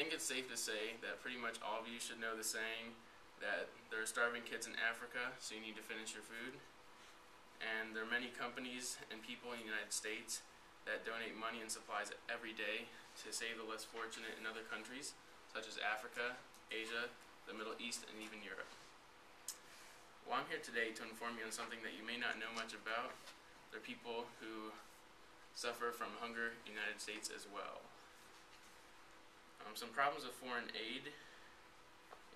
think it's safe to say that pretty much all of you should know the saying that there are starving kids in Africa, so you need to finish your food. And there are many companies and people in the United States that donate money and supplies every day to save the less fortunate in other countries, such as Africa, Asia, the Middle East, and even Europe. Well, I'm here today to inform you on something that you may not know much about. There are people who suffer from hunger in the United States as well. Some problems with foreign aid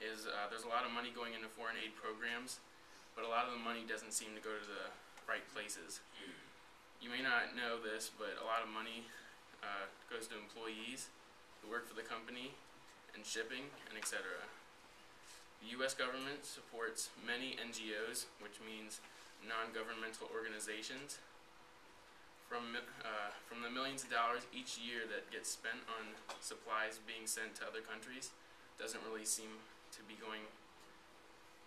is there's a lot of money going into foreign aid programs, but a lot of the money doesn't seem to go to the right places. You may not know this, but a lot of money goes to employees who work for the company and shipping and etc. The U.S. government supports many NGOs, which means non-governmental organizations. From the millions of dollars each year that gets spent on supplies being sent to other countries, doesn't really seem to be going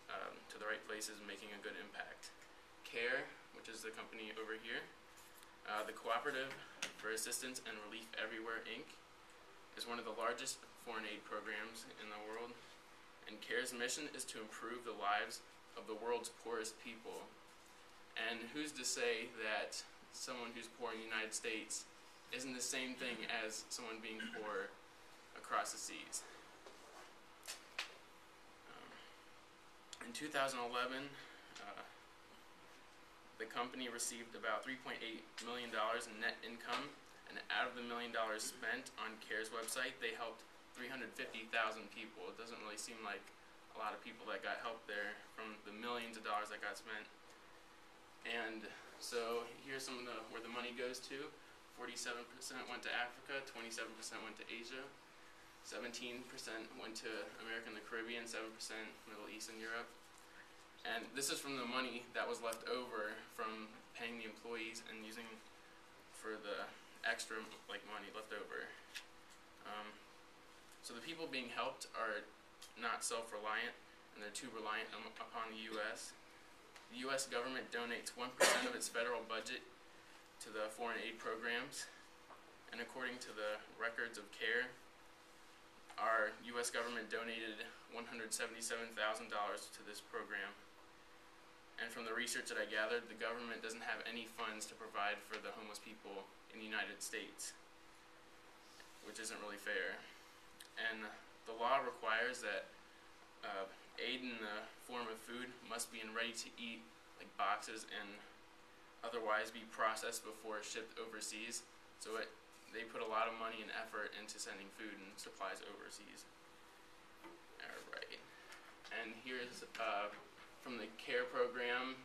to the right places and making a good impact. CARE, which is the company over here, the Cooperative for Assistance and Relief Everywhere, Inc., is one of the largest foreign aid programs in the world, and CARE's mission is to improve the lives of the world's poorest people. And who's to say that someone who's poor in the United States isn't the same thing as someone being poor across the seas? In 2011, the company received about $3.8 million in net income, and out of the $1 million spent on CARE's website, they helped 350,000 people. It doesn't really seem like a lot of people that got help there from the millions of dollars that got spent. And so here's some of where the money goes to. 47% went to Africa, 27% went to Asia, 17% went to America and the Caribbean, 7% Middle East and Europe. And this is from the money that was left over from paying the employees and using for the extra money left over. So the people being helped are not self-reliant, and they're too reliant upon the U.S. The U.S. government donates 1% of its federal budget to the foreign aid programs, and according to the records of CARE, our U.S. government donated $177,000 to this program. And from the research that I gathered, the government doesn't have any funds to provide for the homeless people in the United States, which isn't really fair. And the law requires that aid in the form of food must be in ready-to-eat boxes and otherwise be processed before shipped overseas. So they put a lot of money and effort into sending food and supplies overseas. Alright. And here's from the CARE program.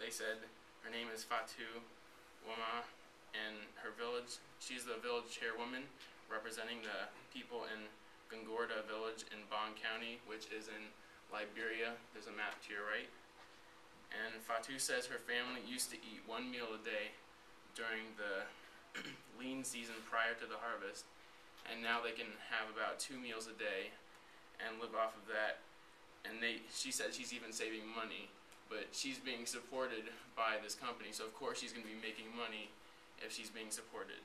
They said her name is Fatou Wama, and her village, she's the village chairwoman representing the people in Gongorda village in Bong County, which is in Liberia. There's a map to your right. And Fatou says her family used to eat 1 meal a day during the lean season prior to the harvest, and now they can have about 2 meals a day and live off of that. And she said she's even saving money, but she's being supported by this company, so of course she's going to be making money if she's being supported.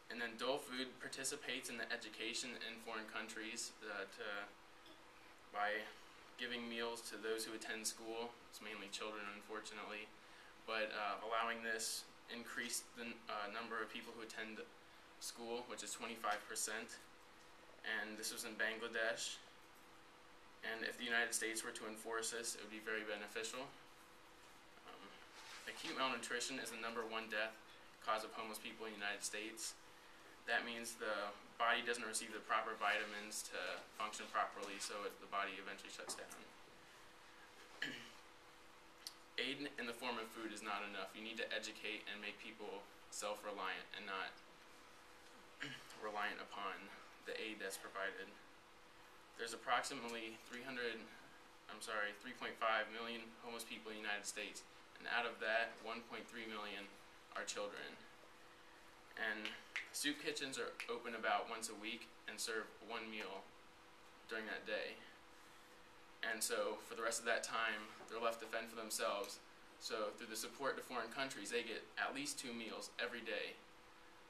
And then Dole Food participates in the education in foreign countries by giving meals to those who attend school. It's mainly children, unfortunately, but allowing this increase the number of people who attend school, which is 25%. And this was in Bangladesh. And if the United States were to enforce this, it would be very beneficial. Acute malnutrition is the #1 death cause of homeless people in the United States. That means the body doesn't receive the proper vitamins to function properly, so the body eventually shuts down. Aid in the form of food is not enough. You need to educate and make people self-reliant and not reliant upon the aid that's provided. There's approximately 3.5 million homeless people in the United States, and out of that, 1.3 million are children. And soup kitchens are open about once a week and serve 1 meal during that day. And so for the rest of that time, they're left to fend for themselves. So through the support to foreign countries, they get at least 2 meals every day.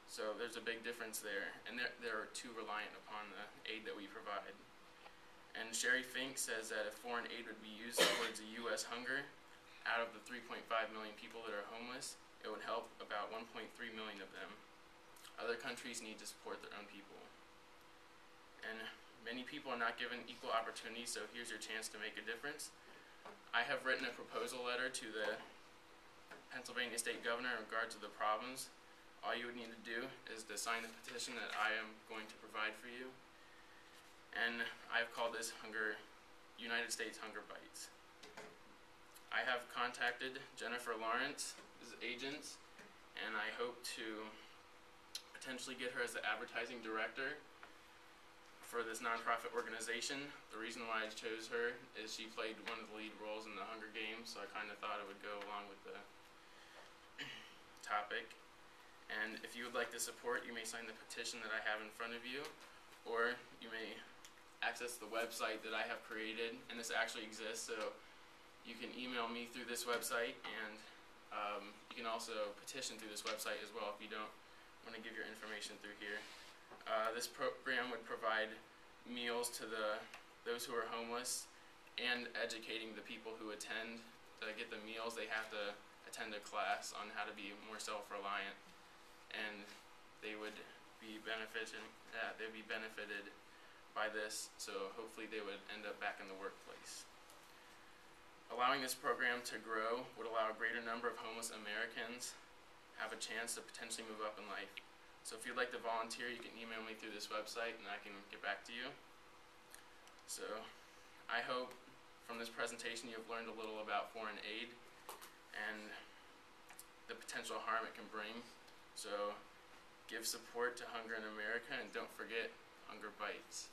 So there's a big difference there, and they're too reliant upon the aid that we provide. And Sherry Fink says that if foreign aid would be used towards the U.S. hunger, out of the 3.5 million people that are homeless, it would help about 1.3 million of them. Other countries need to support their own people. And many people are not given equal opportunity, so here's your chance to make a difference. I have written a proposal letter to the Pennsylvania State Governor in regard to the problems. All you would need to do is to sign the petition that I am going to provide for you. And I've called this United States Hunger Bites. I have contacted Jennifer Lawrence's agents, and I hope to potentially get her as the advertising director for this nonprofit organization. The reason why I chose her is she played one of the lead roles in the Hunger Games, so I kind of thought it would go along with the topic. And if you would like to support, you may sign the petition that I have in front of you, or you may access the website that I have created, and this actually exists, so you can email me through this website, and you can also petition through this website as well if you don't want to give your information through here. This program would provide meals to those who are homeless, and educating the people who attend. To get the meals, they have to attend a class on how to be more self-reliant, and they would be benefited by this, so hopefully they would end up back in the workplace. Allowing this program to grow would allow a greater number of homeless Americans have a chance to potentially move up in life. So if you'd like to volunteer, you can email me through this website and I can get back to you. So I hope from this presentation you've learned a little about foreign aid and the potential harm it can bring. So give support to Hunger in America, and don't forget, hunger bites.